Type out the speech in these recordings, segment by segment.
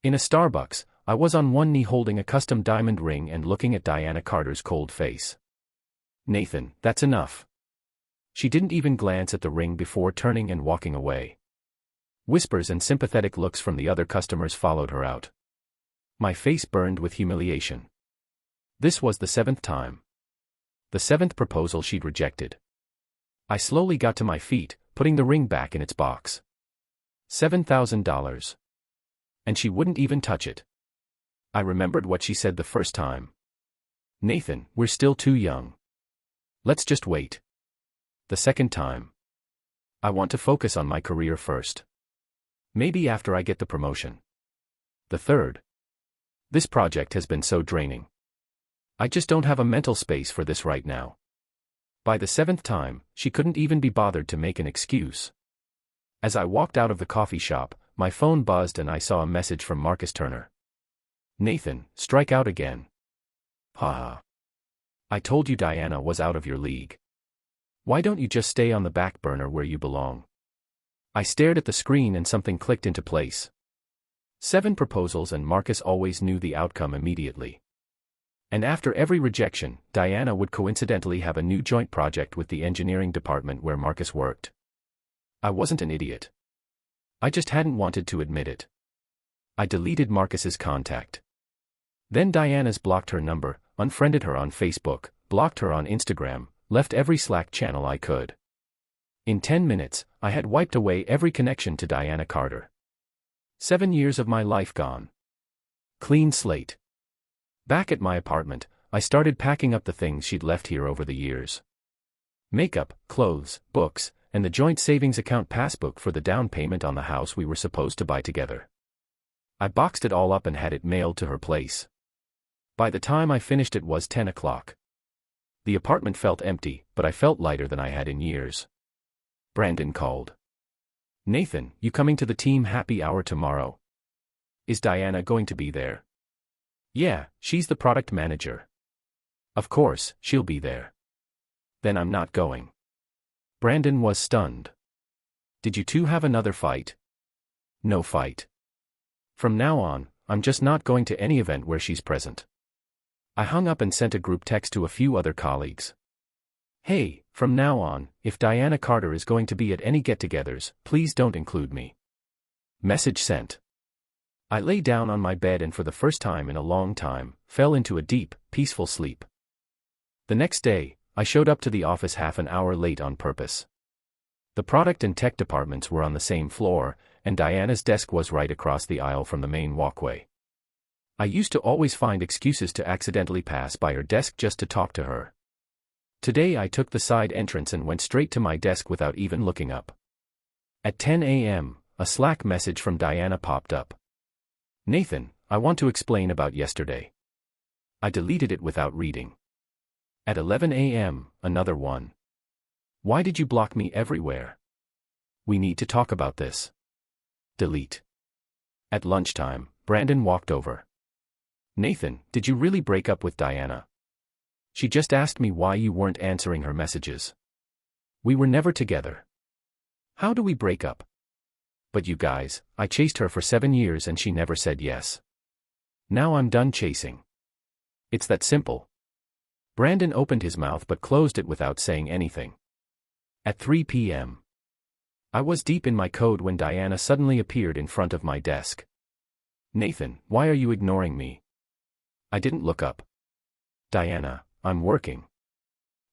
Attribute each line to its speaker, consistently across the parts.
Speaker 1: In a Starbucks, I was on one knee holding a custom diamond ring and looking at Diana Carter's cold face. "Nathan, that's enough." She didn't even glance at the ring before turning and walking away. Whispers and sympathetic looks from the other customers followed her out. My face burned with humiliation. This was the 7th time. The 7th proposal she'd rejected. I slowly got to my feet, putting the ring back in its box. $7,000. And she wouldn't even touch it. I remembered what she said the first time. "Nathan, we're still too young. Let's just wait." The second time. "I want to focus on my career first. Maybe after I get the promotion." The third. "This project has been so draining. I just don't have a mental space for this right now." By the 7th time, she couldn't even be bothered to make an excuse. As I walked out of the coffee shop, my phone buzzed and I saw a message from Marcus Turner. "Nathan, strike out again." "Haha. I told you Diana was out of your league. Why don't you just stay on the back burner where you belong?" I stared at the screen and something clicked into place. 7 proposals and Marcus always knew the outcome immediately. And after every rejection, Diana would coincidentally have a new joint project with the engineering department where Marcus worked. I wasn't an idiot. I just hadn't wanted to admit it. I deleted Marcus's contact. Then Diana's blocked her number, unfriended her on Facebook, blocked her on Instagram, left every Slack channel I could. In 10 minutes, I had wiped away every connection to Diana Carter. 7 years of my life gone. Clean slate. Back at my apartment, I started packing up the things she'd left here over the years. Makeup, clothes, books, and the joint savings account passbook for the down payment on the house we were supposed to buy together. I boxed it all up and had it mailed to her place. By the time I finished it was 10 o'clock. The apartment felt empty, but I felt lighter than I had in years. Brandon called. "Nathan, you coming to the team happy hour tomorrow? Is Diana going to be there?" "Yeah, she's the product manager." "Of course, she'll be there." "Then I'm not going." Brandon was stunned. "Did you two have another fight?" "No fight. From now on, I'm just not going to any event where she's present." I hung up and sent a group text to a few other colleagues. "Hey, from now on, if Diana Carter is going to be at any get-togethers, please don't include me." Message sent. I lay down on my bed and for the first time in a long time, fell into a deep, peaceful sleep. The next day, I showed up to the office half an hour late on purpose. The product and tech departments were on the same floor, and Diana's desk was right across the aisle from the main walkway. I used to always find excuses to accidentally pass by her desk just to talk to her. Today I took the side entrance and went straight to my desk without even looking up. At 10 a.m., a Slack message from Diana popped up. "Nathan, I want to explain about yesterday." I deleted it without reading. At 11 a.m., another one. "Why did you block me everywhere? We need to talk about this." Delete. At lunchtime, Brandon walked over. "Nathan, did you really break up with Diana? She just asked me why you weren't answering her messages. We were never together. How do we break up? But you guys, I chased her for 7 years and she never said yes. Now I'm done chasing. It's that simple." Brandon opened his mouth but closed it without saying anything. At 3 p.m. I was deep in my code when Diana suddenly appeared in front of my desk. "Nathan, why are you ignoring me?" I didn't look up. "Diana, I'm working.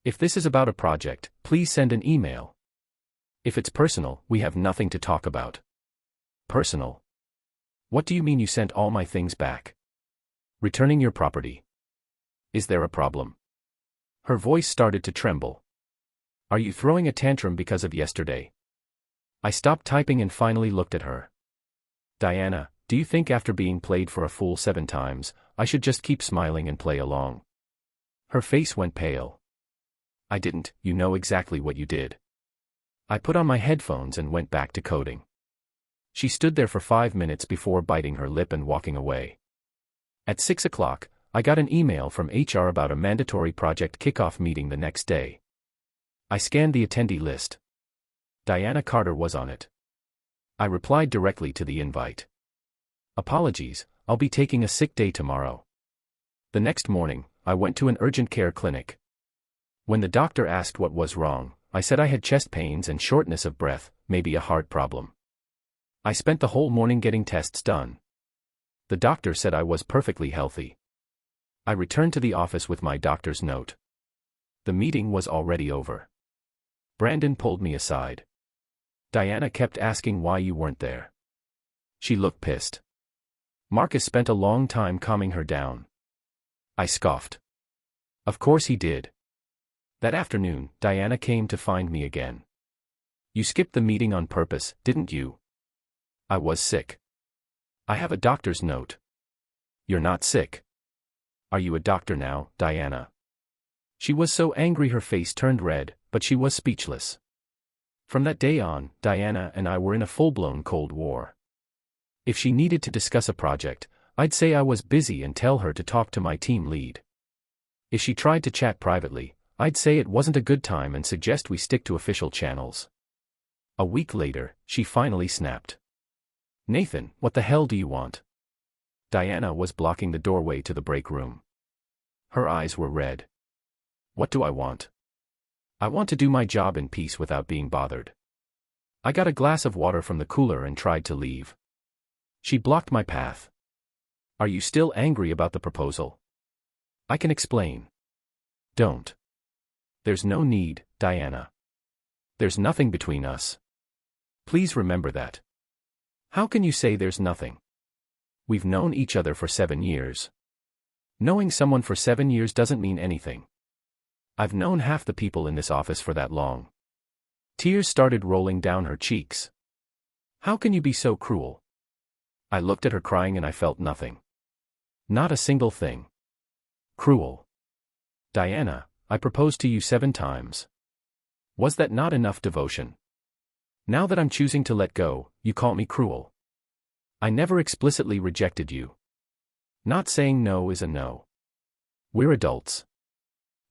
Speaker 1: If this is about a project, please send an email. If it's personal, we have nothing to talk about." "Personal? What do you mean you sent all my things back? Returning your property. Is there a problem?" Her voice started to tremble. "Are you throwing a tantrum because of yesterday?" I stopped typing and finally looked at her. "Diana, do you think after being played for a fool 7 times, I should just keep smiling and play along?" Her face went pale. "I didn't, you know exactly what you did." I put on my headphones and went back to coding. She stood there for 5 minutes before biting her lip and walking away. At 6 o'clock, I got an email from HR about a mandatory project kickoff meeting the next day. I scanned the attendee list. Diana Carter was on it. I replied directly to the invite. Apologies, I'll be taking a sick day tomorrow. The next morning, I went to an urgent care clinic. When the doctor asked what was wrong, I said I had chest pains and shortness of breath, maybe a heart problem. I spent the whole morning getting tests done. The doctor said I was perfectly healthy. I returned to the office with my doctor's note. The meeting was already over. Brandon pulled me aside. Diana kept asking why you weren't there. She looked pissed. Marcus spent a long time calming her down. I scoffed. Of course he did. That afternoon, Diana came to find me again. You skipped the meeting on purpose, didn't you? I was sick. I have a doctor's note. You're not sick. Are you a doctor now, Diana? She was so angry her face turned red, but she was speechless. From that day on, Diana and I were in a full-blown Cold War. If she needed to discuss a project, I'd say I was busy and tell her to talk to my team lead. If she tried to chat privately, I'd say it wasn't a good time and suggest we stick to official channels. A week later, she finally snapped. Nathan, what the hell do you want? Diana was blocking the doorway to the break room. Her eyes were red. What do I want? I want to do my job in peace without being bothered. I got a glass of water from the cooler and tried to leave. She blocked my path. Are you still angry about the proposal? I can explain. Don't. There's no need, Diana. There's nothing between us. Please remember that. How can you say there's nothing? We've known each other for 7 years. Knowing someone for 7 years doesn't mean anything. I've known half the people in this office for that long. Tears started rolling down her cheeks. How can you be so cruel? I looked at her crying and I felt nothing. Not a single thing. Cruel. Diana, I proposed to you 7 times. Was that not enough devotion? Now that I'm choosing to let go, you call me cruel. I never explicitly rejected you. Not saying no is a no. We're adults.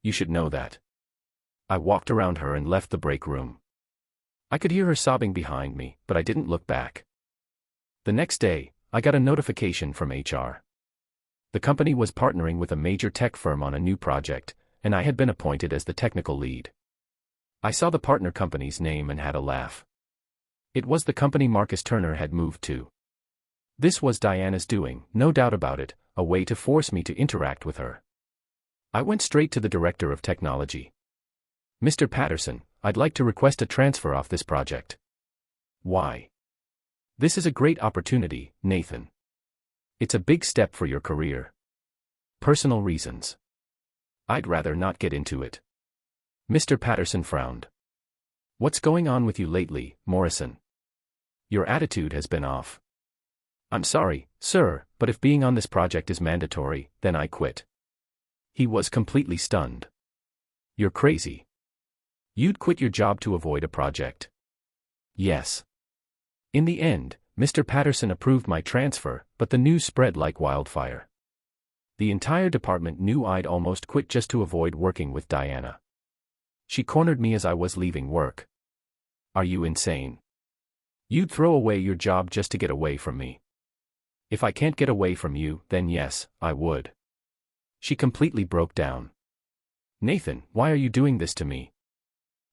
Speaker 1: You should know that. I walked around her and left the break room. I could hear her sobbing behind me, but I didn't look back. The next day, I got a notification from HR. The company was partnering with a major tech firm on a new project, and I had been appointed as the technical lead. I saw the partner company's name and had a laugh. It was the company Marcus Turner had moved to. This was Diana's doing, no doubt about it, a way to force me to interact with her. I went straight to the director of technology. Mr. Patterson, I'd like to request a transfer off this project. Why? This is a great opportunity, Nathan. It's a big step for your career. Personal reasons. I'd rather not get into it. Mr. Patterson frowned. What's going on with you lately, Morrison? Your attitude has been off. I'm sorry, sir, but if being on this project is mandatory, then I quit. He was completely stunned. You're crazy. You'd quit your job to avoid a project. Yes. In the end, Mr. Patterson approved my transfer, but the news spread like wildfire. The entire department knew I'd almost quit just to avoid working with Diana. She cornered me as I was leaving work. Are you insane? You'd throw away your job just to get away from me. If I can't get away from you, then yes, I would. She completely broke down. Nathan, why are you doing this to me?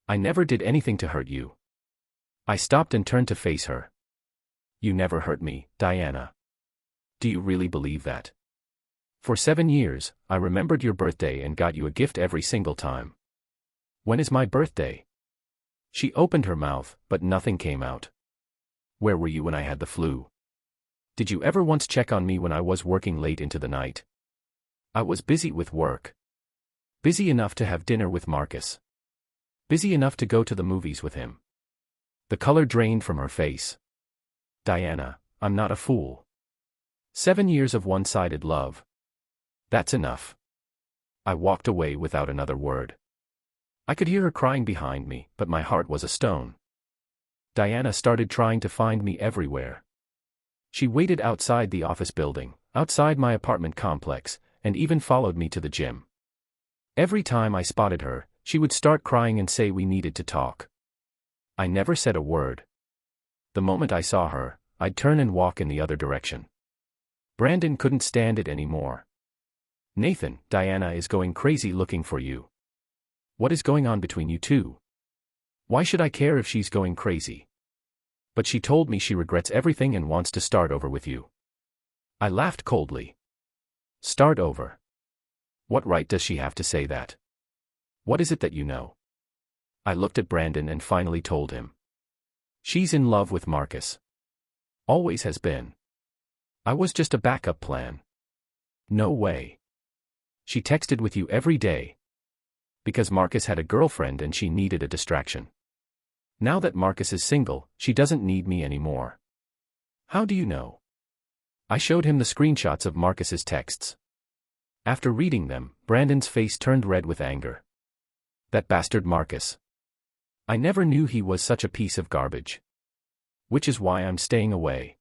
Speaker 1: I never did anything to hurt you. I stopped and turned to face her. You never hurt me, Diana. Do you really believe that? For 7 years, I remembered your birthday and got you a gift every single time. When is my birthday? She opened her mouth, but nothing came out. Where were you when I had the flu? Did you ever once check on me when I was working late into the night? I was busy with work. Busy enough to have dinner with Marcus. Busy enough to go to the movies with him. The color drained from her face. Diana, I'm not a fool. 7 years of one-sided love. That's enough. I walked away without another word. I could hear her crying behind me, but my heart was a stone. Diana started trying to find me everywhere. She waited outside the office building, outside my apartment complex, and even followed me to the gym. Every time I spotted her, she would start crying and say we needed to talk. I never said a word. The moment I saw her, I'd turn and walk in the other direction. Brandon couldn't stand it anymore. Nathan, Diana is going crazy looking for you. What is going on between you two? Why should I care if she's going crazy? But she told me she regrets everything and wants to start over with you. I laughed coldly. Start over? What right does she have to say that? What is it that you know? I looked at Brandon and finally told him. She's in love with Marcus. Always has been. I was just a backup plan. No way. She texted with you every day. Because Marcus had a girlfriend and she needed a distraction. Now that Marcus is single, she doesn't need me anymore. How do you know? I showed him the screenshots of Marcus's texts. After reading them, Brandon's face turned red with anger. That bastard Marcus. I never knew he was such a piece of garbage. Which is why I'm staying away.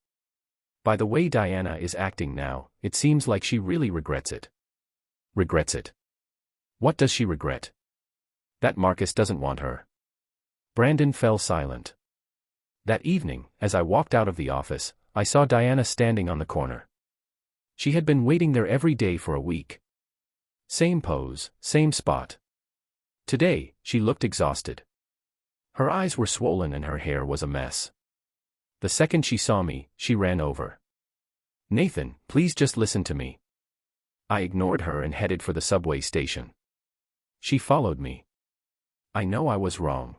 Speaker 1: By the way Diana is acting now, it seems like she really regrets it. Regrets it? What does she regret? That Marcus doesn't want her. Brandon fell silent. That evening, as I walked out of the office, I saw Diana standing on the corner. She had been waiting there every day for a week. Same pose, same spot. Today, she looked exhausted. Her eyes were swollen and her hair was a mess. The second she saw me, she ran over. Nathan, please just listen to me. I ignored her and headed for the subway station. She followed me. I know I was wrong.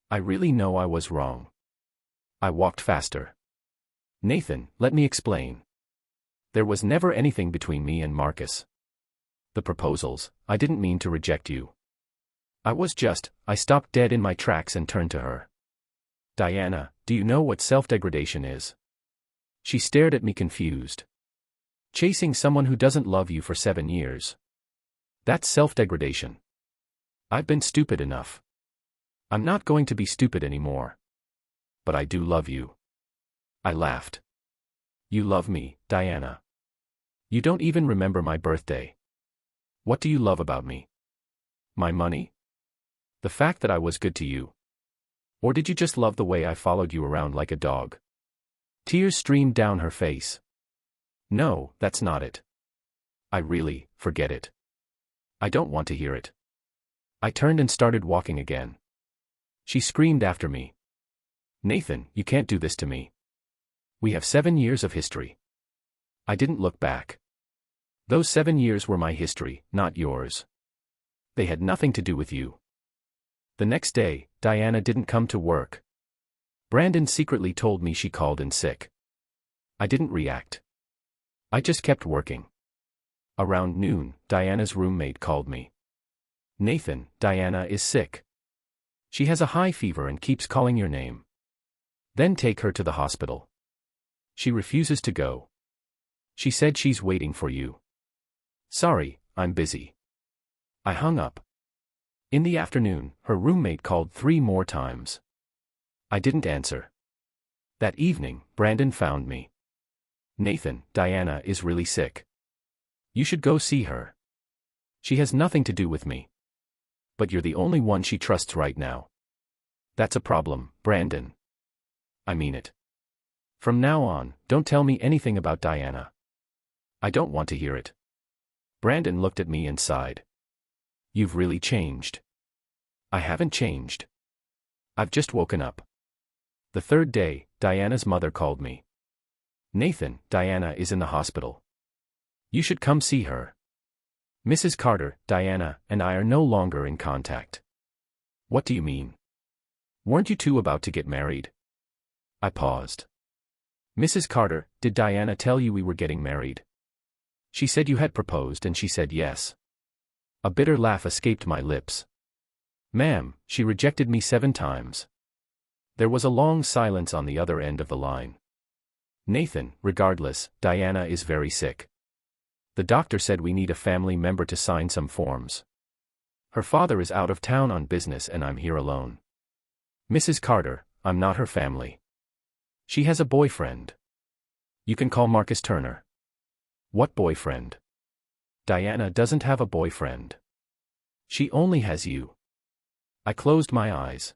Speaker 1: I really know I was wrong. I walked faster. Nathan, let me explain. There was never anything between me and Marcus. The proposals, I didn't mean to reject you. I stopped dead in my tracks and turned to her. Diana, do you know what self-degradation is? She stared at me confused. Chasing someone who doesn't love you for 7 years. That's self-degradation. I've been stupid enough. I'm not going to be stupid anymore. But I do love you. I laughed. You love me, Diana. You don't even remember my birthday. What do you love about me? My money? The fact that I was good to you? Or did you just love the way I followed you around like a dog? Tears streamed down her face. No, that's not it. Forget it. I don't want to hear it. I turned and started walking again. She screamed after me. Nathan, you can't do this to me. We have 7 years of history. I didn't look back. Those 7 years were my history, not yours. They had nothing to do with you. The next day, Diana didn't come to work. Brandon secretly told me she called in sick. I didn't react. I just kept working. Around noon, Diana's roommate called me. Nathan, Diana is sick. She has a high fever and keeps calling your name. Then take her to the hospital. She refuses to go. She said she's waiting for you. Sorry, I'm busy. I hung up. In the afternoon, her roommate called 3 more times. I didn't answer. That evening, Brandon found me. Nathan, Diana is really sick. You should go see her. She has nothing to do with me. But you're the only one she trusts right now. That's a problem, Brandon. I mean it. From now on, don't tell me anything about Diana. I don't want to hear it. Brandon looked at me and sighed. You've really changed. I haven't changed. I've just woken up. The third day, Diana's mother called me. Nathan, Diana is in the hospital. You should come see her. Mrs. Carter, Diana, and I are no longer in contact. What do you mean? Weren't you two about to get married? I paused. Mrs. Carter, did Diana tell you we were getting married? She said you had proposed and she said yes. A bitter laugh escaped my lips. Ma'am, she rejected me 7 times. There was a long silence on the other end of the line. Nathan, regardless, Diana is very sick. The doctor said we need a family member to sign some forms. Her father is out of town on business and I'm here alone. Mrs. Carter, I'm not her family. She has a boyfriend. You can call Marcus Turner. What boyfriend? Diana doesn't have a boyfriend. She only has you. I closed my eyes.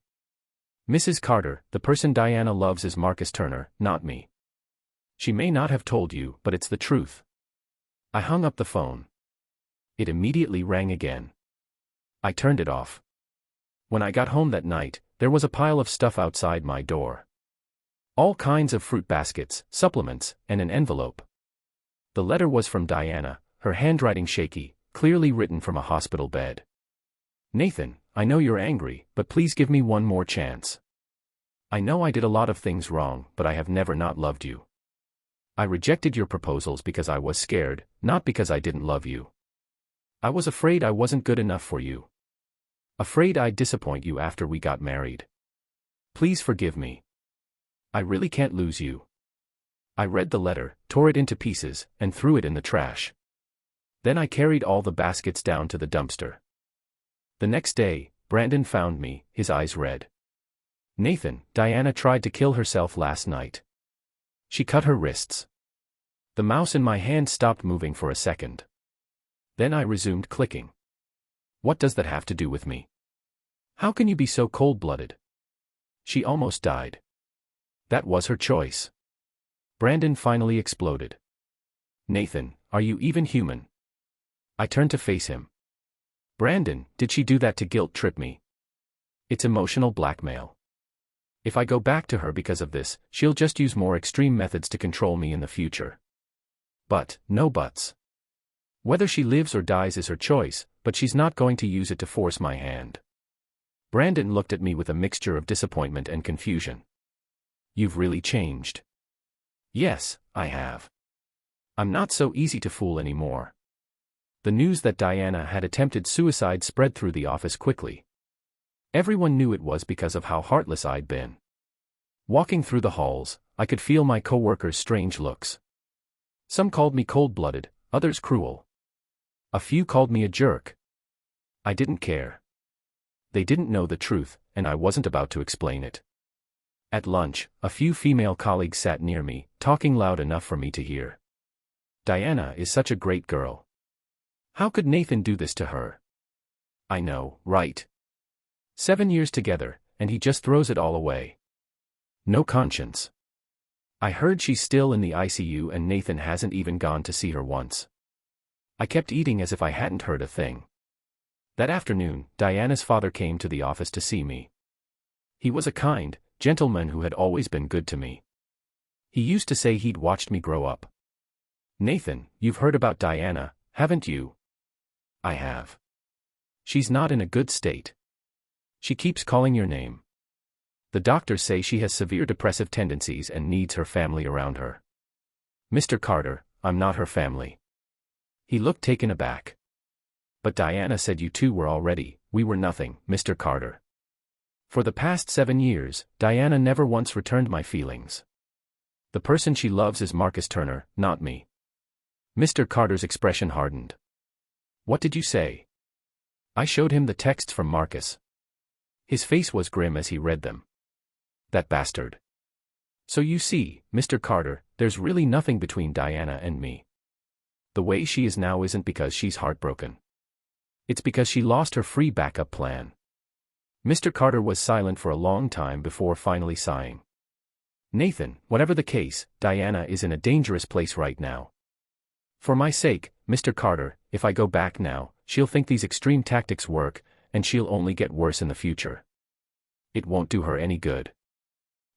Speaker 1: Mrs. Carter, the person Diana loves is Marcus Turner, not me. She may not have told you, but it's the truth. I hung up the phone. It immediately rang again. I turned it off. When I got home that night, there was a pile of stuff outside my door. All kinds of fruit baskets, supplements, and an envelope. The letter was from Diana, her handwriting shaky, clearly written from a hospital bed. Nathan, I know you're angry, but please give me one more chance. I know I did a lot of things wrong, but I have never not loved you. I rejected your proposals because I was scared, not because I didn't love you. I was afraid I wasn't good enough for you. Afraid I'd disappoint you after we got married. Please forgive me. I really can't lose you. I read the letter, tore it into pieces, and threw it in the trash. Then I carried all the baskets down to the dumpster. The next day, Brandon found me, his eyes red. Nathan, Diana tried to kill herself last night. She cut her wrists. The mouse in my hand stopped moving for a second. Then I resumed clicking. What does that have to do with me? How can you be so cold-blooded? She almost died. That was her choice. Brandon finally exploded. Nathan, are you even human? I turned to face him. Brandon, did she do that to guilt-trip me? It's emotional blackmail. If I go back to her because of this, she'll just use more extreme methods to control me in the future. But, no buts. Whether she lives or dies is her choice, but she's not going to use it to force my hand. Brandon looked at me with a mixture of disappointment and confusion. You've really changed. Yes, I have. I'm not so easy to fool anymore. The news that Diana had attempted suicide spread through the office quickly. Everyone knew it was because of how heartless I'd been. Walking through the halls, I could feel my coworkers' strange looks. Some called me cold-blooded, others cruel. A few called me a jerk. I didn't care. They didn't know the truth, and I wasn't about to explain it. At lunch, a few female colleagues sat near me, talking loud enough for me to hear. Diana is such a great girl. How could Nathan do this to her? I know, right? 7 years together, and he just throws it all away. No conscience. I heard she's still in the ICU and Nathan hasn't even gone to see her once. I kept eating as if I hadn't heard a thing. That afternoon, Diana's father came to the office to see me. He was a kind gentleman who had always been good to me. He used to say he'd watched me grow up. Nathan, you've heard about Diana, haven't you? I have. She's not in a good state. She keeps calling your name. The doctors say she has severe depressive tendencies and needs her family around her. Mr. Carter, I'm not her family. He looked taken aback. But Diana said you two were already, we were nothing, Mr. Carter. For the past 7 years, Diana never once returned my feelings. The person she loves is Marcus Turner, not me. Mr. Carter's expression hardened. What did you say? I showed him the texts from Marcus. His face was grim as he read them. That bastard. So you see, Mr. Carter, there's really nothing between Diana and me. The way she is now isn't because she's heartbroken. It's because she lost her free backup plan. Mr. Carter was silent for a long time before finally sighing. Nathan, whatever the case, Diana is in a dangerous place right now. For my sake, Mr. Carter, if I go back now, she'll think these extreme tactics work, and she'll only get worse in the future. It won't do her any good.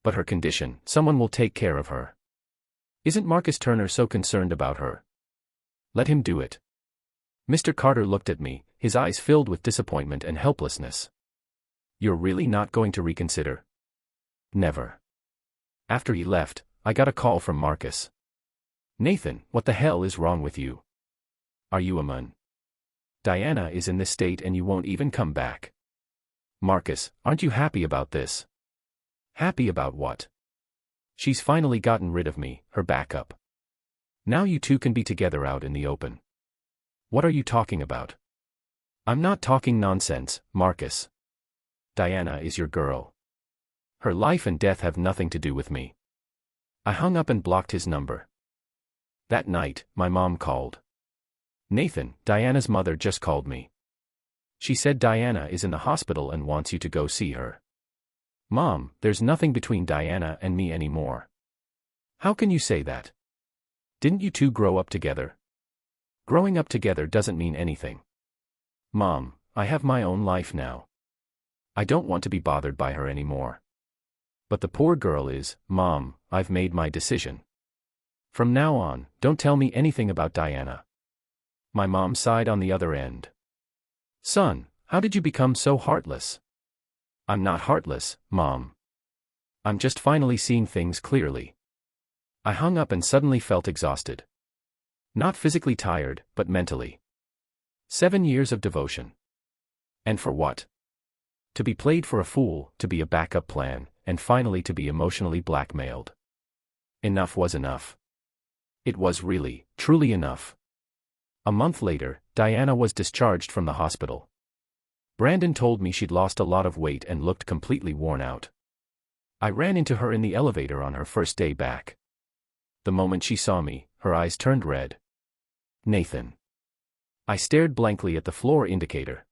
Speaker 1: But her condition, someone will take care of her. Isn't Marcus Turner so concerned about her? Let him do it. Mr. Carter looked at me, his eyes filled with disappointment and helplessness. You're really not going to reconsider? Never. After he left, I got a call from Marcus. Nathan, what the hell is wrong with you? Are you a man? Diana is in this state and you won't even come back. Marcus, aren't you happy about this? Happy about what? She's finally gotten rid of me, her backup. Now you two can be together out in the open. What are you talking about? I'm not talking nonsense, Marcus. Diana is your girl. Her life and death have nothing to do with me. I hung up and blocked his number. That night, my mom called. Nathan, Diana's mother just called me. She said Diana is in the hospital and wants you to go see her. Mom, there's nothing between Diana and me anymore. How can you say that? Didn't you two grow up together? Growing up together doesn't mean anything. Mom, I have my own life now. I don't want to be bothered by her anymore. But the poor girl is, Mom, I've made my decision. From now on, don't tell me anything about Diana. My mom sighed on the other end. Son, how did you become so heartless? I'm not heartless, Mom. I'm just finally seeing things clearly. I hung up and suddenly felt exhausted. Not physically tired, but mentally. 7 years of devotion. And for what? To be played for a fool, to be a backup plan, and finally to be emotionally blackmailed. Enough was enough. It was really, truly enough. A month later, Diana was discharged from the hospital. Brandon told me she'd lost a lot of weight and looked completely worn out. I ran into her in the elevator on her first day back. The moment she saw me, her eyes turned red. Nathan. I stared blankly at the floor indicator.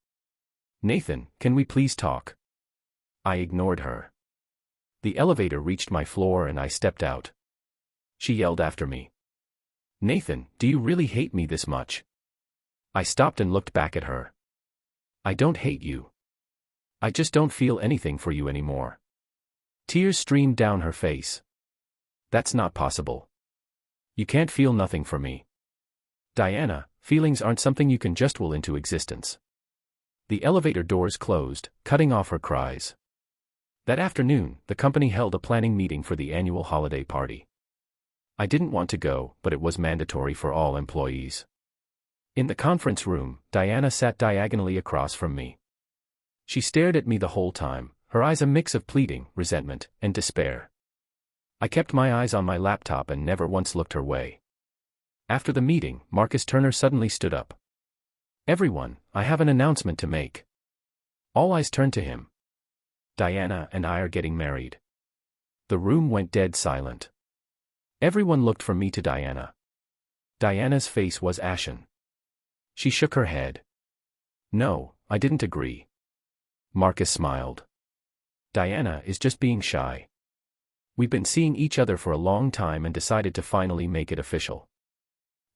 Speaker 1: Nathan, can we please talk? I ignored her. The elevator reached my floor and I stepped out. She yelled after me. Nathan, do you really hate me this much? I stopped and looked back at her. I don't hate you. I just don't feel anything for you anymore. Tears streamed down her face. That's not possible. You can't feel nothing for me. Diana, feelings aren't something you can just will into existence. The elevator doors closed, cutting off her cries. That afternoon, the company held a planning meeting for the annual holiday party. I didn't want to go, but it was mandatory for all employees. In the conference room, Diana sat diagonally across from me. She stared at me the whole time, her eyes a mix of pleading, resentment, and despair. I kept my eyes on my laptop and never once looked her way. After the meeting, Marcus Turner suddenly stood up. Everyone, I have an announcement to make. All eyes turned to him. Diana and I are getting married. The room went dead silent. Everyone looked from me to Diana. Diana's face was ashen. She shook her head. No, I didn't agree. Marcus smiled. Diana is just being shy. We've been seeing each other for a long time and decided to finally make it official.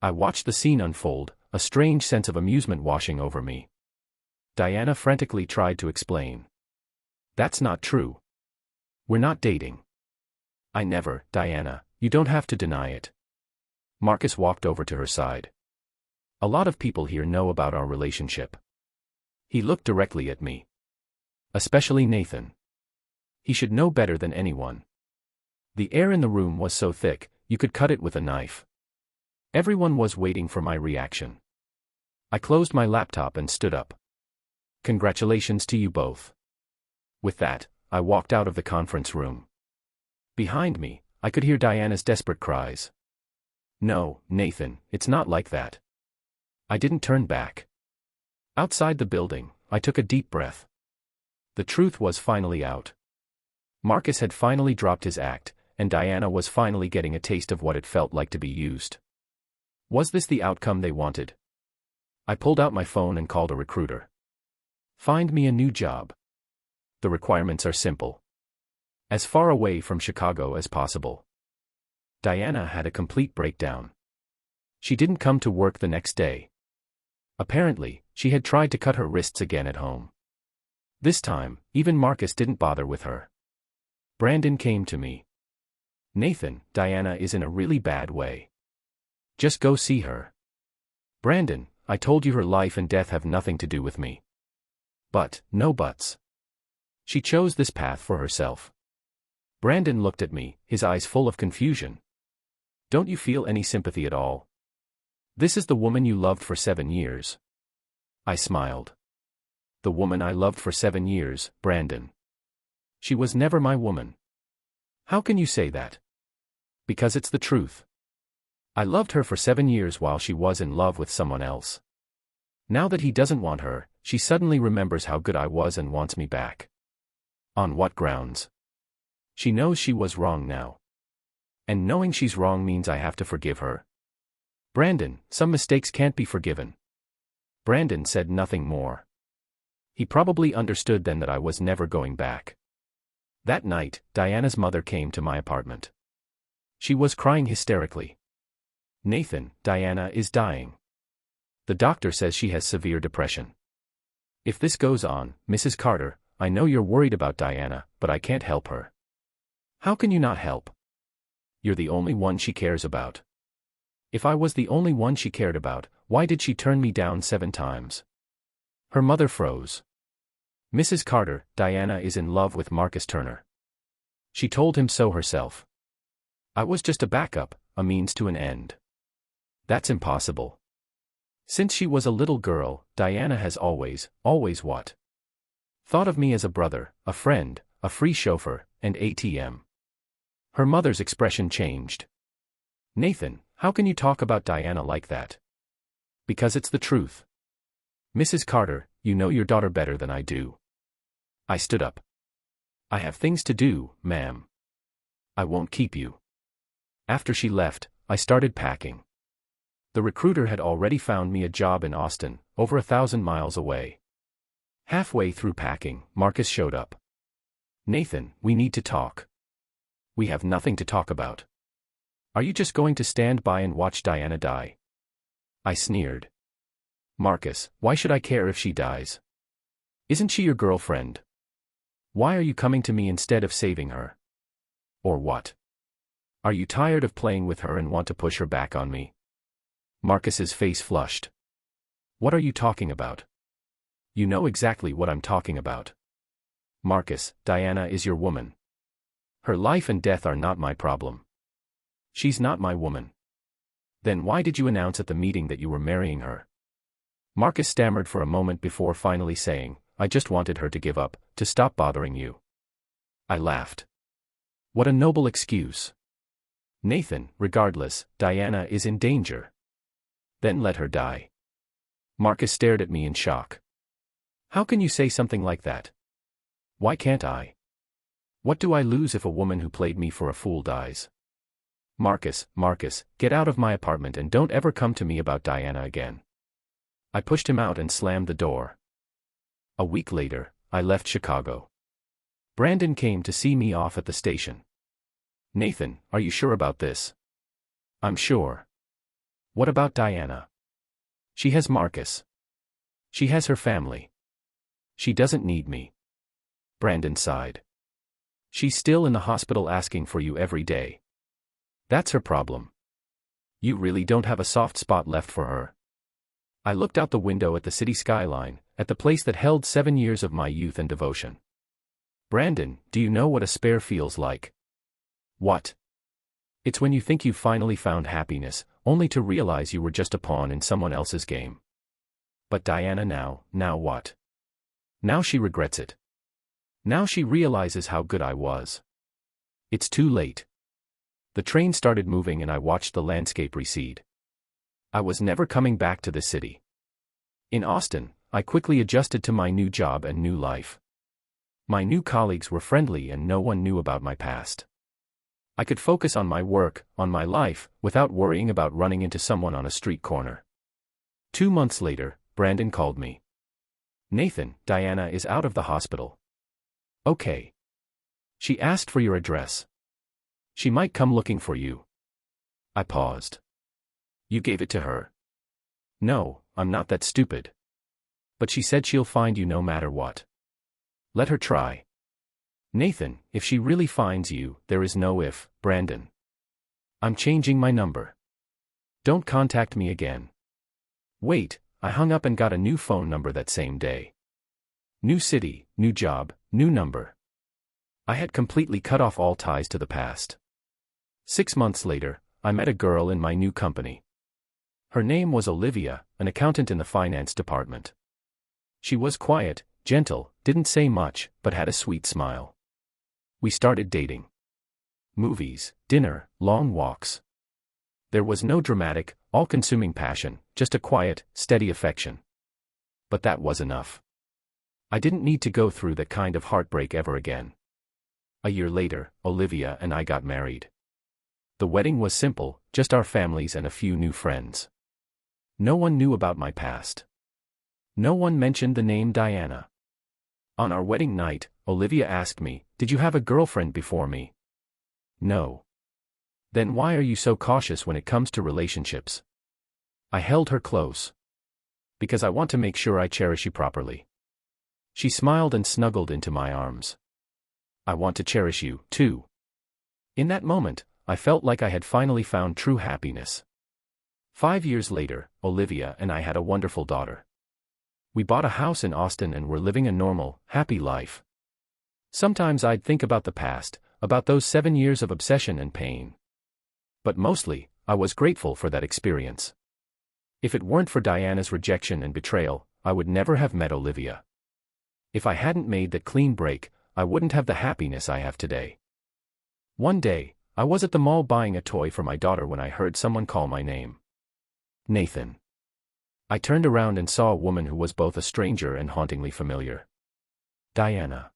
Speaker 1: I watched the scene unfold, a strange sense of amusement washing over me. Diana frantically tried to explain. That's not true. We're not dating. I never, Diana, you don't have to deny it. Marcus walked over to her side. A lot of people here know about our relationship. He looked directly at me. Especially Nathan. He should know better than anyone. The air in the room was so thick, you could cut it with a knife. Everyone was waiting for my reaction. I closed my laptop and stood up. Congratulations to you both. With that, I walked out of the conference room. Behind me, I could hear Diana's desperate cries. No, Nathan, it's not like that. I didn't turn back. Outside the building, I took a deep breath. The truth was finally out. Marcus had finally dropped his act, and Diana was finally getting a taste of what it felt like to be used. Was this the outcome they wanted? I pulled out my phone and called a recruiter. Find me a new job. The requirements are simple. As far away from Chicago as possible. Diana had a complete breakdown. She didn't come to work the next day. Apparently, she had tried to cut her wrists again at home. This time, even Marcus didn't bother with her. Brandon came to me. Nathan, Diana is in a really bad way. Just go see her. Brandon, I told you her life and death have nothing to do with me. But, no buts. She chose this path for herself. Brandon looked at me, his eyes full of confusion. Don't you feel any sympathy at all? This is the woman you loved for 7 years. I smiled. The woman I loved for 7 years, Brandon. She was never my woman. How can you say that? Because it's the truth. I loved her for 7 years while she was in love with someone else. Now that he doesn't want her, she suddenly remembers how good I was and wants me back. On what grounds? She knows she was wrong now. And knowing she's wrong means I have to forgive her. Brandon, some mistakes can't be forgiven. Brandon said nothing more. He probably understood then that I was never going back. That night, Diana's mother came to my apartment. She was crying hysterically. Nathan, Diana is dying. The doctor says she has severe depression. If this goes on, Mrs. Carter, I know you're worried about Diana, but I can't help her. How can you not help? You're the only one she cares about. If I was the only one she cared about, why did she turn me down 7 times? Her mother froze. Mrs. Carter, Diana is in love with Marcus Turner. She told him so herself. I was just a backup, a means to an end. That's impossible. Since she was a little girl, Diana has always what? Thought of me as a brother, a friend, a free chauffeur, and ATM. Her mother's expression changed. Nathan, how can you talk about Diana like that? Because it's the truth. Mrs. Carter, you know your daughter better than I do. I stood up. I have things to do, ma'am. I won't keep you. After she left, I started packing. The recruiter had already found me a job in Austin, over 1,000 miles away. Halfway through packing, Marcus showed up. Nathan, we need to talk. We have nothing to talk about. Are you just going to stand by and watch Diana die? I sneered. Marcus, why should I care if she dies? Isn't she your girlfriend? Why are you coming to me instead of saving her? Or what? Are you tired of playing with her and want to push her back on me? Marcus's face flushed. What are you talking about? You know exactly what I'm talking about. Marcus, Diana is your woman. Her life and death are not my problem. She's not my woman. Then why did you announce at the meeting that you were marrying her? Marcus stammered for a moment before finally saying, I just wanted her to give up, to stop bothering you. I laughed. What a noble excuse. Nathan, regardless, Diana is in danger. Then let her die. Marcus stared at me in shock. How can you say something like that? Why can't I? What do I lose if a woman who played me for a fool dies? Marcus, get out of my apartment and don't ever come to me about Diana again. I pushed him out and slammed the door. A week later, I left Chicago. Brandon came to see me off at the station. Nathan, are you sure about this? I'm sure. What about Diana? She has Marcus. She has her family. She doesn't need me. Brandon sighed. She's still in the hospital asking for you every day. That's her problem. You really don't have a soft spot left for her. I looked out the window at the city skyline, at the place that held 7 years of my youth and devotion. Brandon, do you know what a spare feels like? What? It's when you think you've finally found happiness, only to realize you were just a pawn in someone else's game. But Diana now what? Now she regrets it. Now she realizes how good I was. It's too late. The train started moving and I watched the landscape recede. I was never coming back to the city. In Austin, I quickly adjusted to my new job and new life. My new colleagues were friendly and no one knew about my past. I could focus on my work, on my life, without worrying about running into someone on a street corner. 2 months later, Brandon called me. Nathan, Diana is out of the hospital. Okay. She asked for your address. She might come looking for you. I paused. You gave it to her? No, I'm not that stupid. But she said she'll find you no matter what. Let her try. Nathan, if she really finds you, there is no if, Brandon. I'm changing my number. Don't contact me again. Wait, I hung up and got a new phone number that same day. New city, new job, new number. I had completely cut off all ties to the past. 6 months later, I met a girl in my new company. Her name was Olivia, an accountant in the finance department. She was quiet, gentle, didn't say much, but had a sweet smile. We started dating. Movies, dinner, long walks. There was no dramatic, all-consuming passion, just a quiet, steady affection. But that was enough. I didn't need to go through that kind of heartbreak ever again. A year later, Olivia and I got married. The wedding was simple, just our families and a few new friends. No one knew about my past. No one mentioned the name Diana. On our wedding night, Olivia asked me, "Did you have a girlfriend before me?" No. Then why are you so cautious when it comes to relationships? I held her close. Because I want to make sure I cherish you properly. She smiled and snuggled into my arms. I want to cherish you, too. In that moment, I felt like I had finally found true happiness. 5 years later, Olivia and I had a wonderful daughter. We bought a house in Austin and were living a normal, happy life. Sometimes I'd think about the past, about those 7 years of obsession and pain. But mostly, I was grateful for that experience. If it weren't for Diana's rejection and betrayal, I would never have met Olivia. If I hadn't made that clean break, I wouldn't have the happiness I have today. One day, I was at the mall buying a toy for my daughter when I heard someone call my name. Nathan. I turned around and saw a woman who was both a stranger and hauntingly familiar. Diana.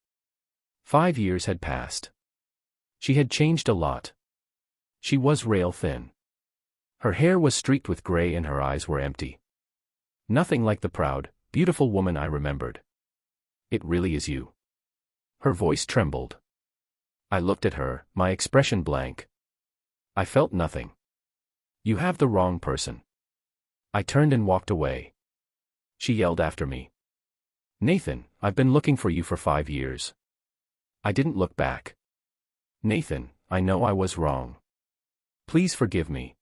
Speaker 1: 5 years had passed. She had changed a lot. She was rail thin. Her hair was streaked with gray and her eyes were empty. Nothing like the proud, beautiful woman I remembered. It really is you. Her voice trembled. I looked at her, my expression blank. I felt nothing. You have the wrong person. I turned and walked away. She yelled after me. Nathan, I've been looking for you for 5 years. I didn't look back. Nathan, I know I was wrong. Please forgive me.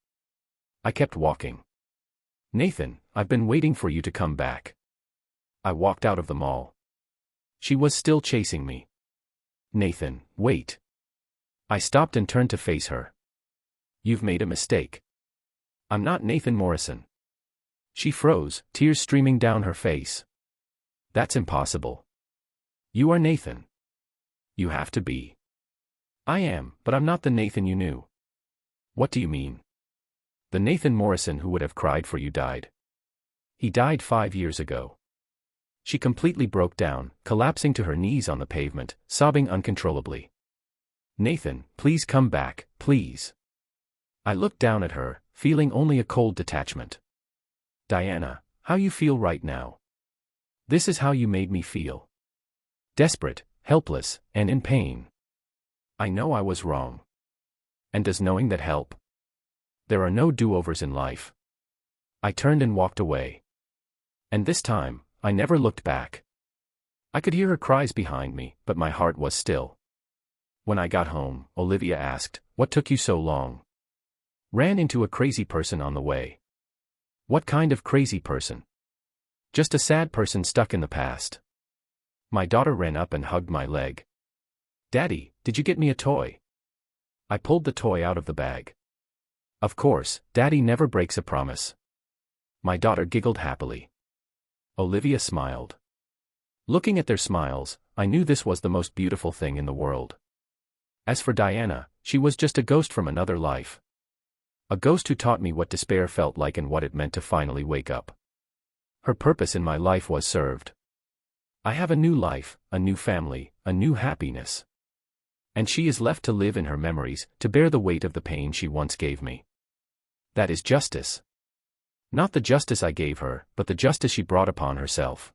Speaker 1: I kept walking. Nathan, I've been waiting for you to come back. I walked out of the mall. She was still chasing me. Nathan, wait. I stopped and turned to face her. You've made a mistake. I'm not Nathan Morrison. She froze, tears streaming down her face. That's impossible. You are Nathan. You have to be. I am, but I'm not the Nathan you knew. What do you mean? The Nathan Morrison who would have cried for you died. He died 5 years ago. She completely broke down, collapsing to her knees on the pavement, sobbing uncontrollably. Nathan, please come back, please. I looked down at her, feeling only a cold detachment. Diana, how you feel right now? This is how you made me feel. Desperate, helpless, and in pain. I know I was wrong. And does knowing that help? There are no do-overs in life. I turned and walked away. And this time, I never looked back. I could hear her cries behind me, but my heart was still. When I got home, Olivia asked, "What took you so long?" Ran into a crazy person on the way. What kind of crazy person? Just a sad person stuck in the past. My daughter ran up and hugged my leg. Daddy, did you get me a toy? I pulled the toy out of the bag. Of course, Daddy never breaks a promise. My daughter giggled happily. Olivia smiled. Looking at their smiles, I knew this was the most beautiful thing in the world. As for Diana, she was just a ghost from another life. A ghost who taught me what despair felt like and what it meant to finally wake up. Her purpose in my life was served. I have a new life, a new family, a new happiness. And she is left to live in her memories, to bear the weight of the pain she once gave me. That is justice. Not the justice I gave her, but the justice she brought upon herself.